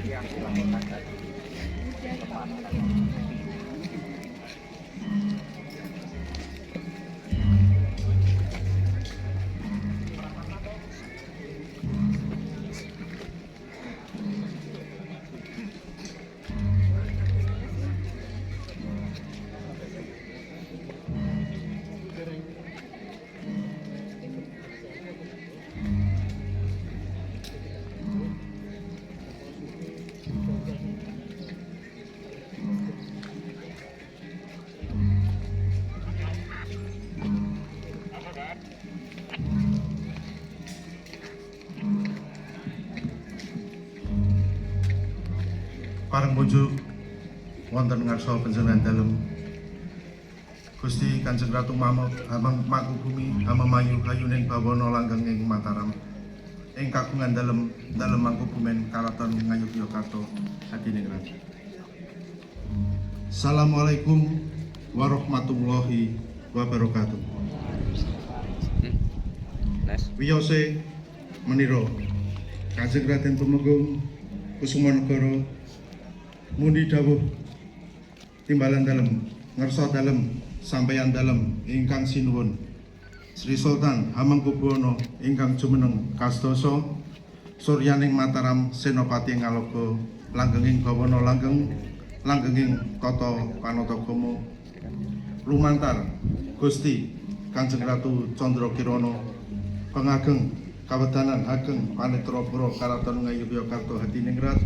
yang dilakukan dari depan. Parang bujuk wonten ngarsa panjenengan dalem Gusti Kanjeng Ratu Mamut Hamang Maku Bumi Hamamayu hayuning bawana langgeng ing Mataram ing kagungan dalem Mangkubumen Karaton Ngayogyakarta Hadiningrat. Assalamualaikum warahmatullahi wabarakatuh. Wiyose menira Kanjeng Raden Tumenggung Kusumanegara mundi dawuh timbalan dalem ngersa dalem sampeyan dalem ingkang sinuwun Sri Sultan Hamengkubuwana ingkang jumeneng kasedasa suryaning Mataram Senopati Ngaloga langgenging bawana langgenging tata panatagama lumantar Gusti Kanjeng Ratu Candra Kirana pengageng kawedanan ageng Panitra Pura Karaton Ngayogyakarta Hadiningrat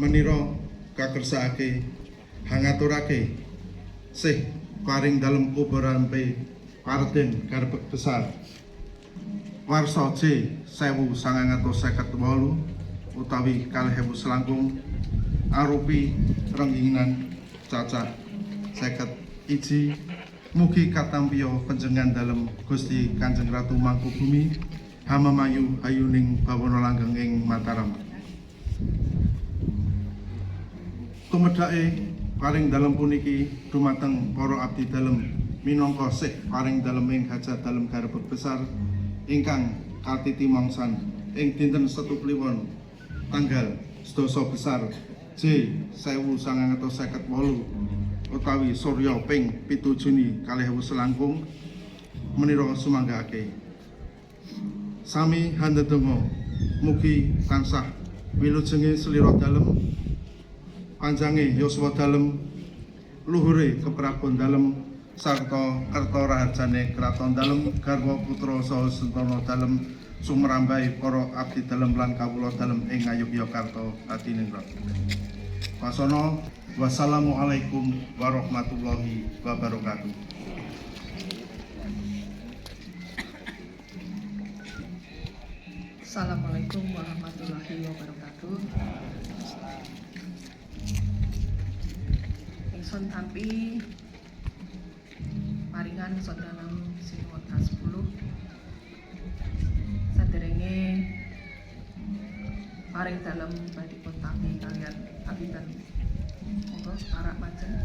menira kakersakake hangaturake sih paring dalem kubarampe Parden Garbek Besar warsa J 1958 utawi 2000 selangkung arupi renggingan cacah 51 mugi katampiya panjenengan dalem Gusti Kanjeng Ratu Mangkubumi Hamamayu hayuning bawana langgeng ing Mataram. Tumedake paring dalem puniki dumateng para abdi dalem minangka sih paring dalem ing hajat dalem Garbek Besar ingkang katiti mangsan ing dinten Setu Kliwon tanggal 12 Besar J 1958 utawi surya ping 7 Juni 2000 selangkung menira sumanggake sami handedonga mugi tansah wilujenge slira dalem panjange yuswa dalem luhure keprabon dalem sarta kerta raharjane kraton dalem garwa putra saha sentana dalem sumrambai para abdi dalem lan kawula dalem ing Ngayogyakarta Hadiningrat. Wasana wassalamualaikum warahmatullahi wabarakatuh. Assalamualaikum warahmatullahi wabarakatuh. Ingsun tampi paringan sondalam sinuwun ka-10 saderenge paring dalem badhe kontampi kalian abidan monggo para majeng.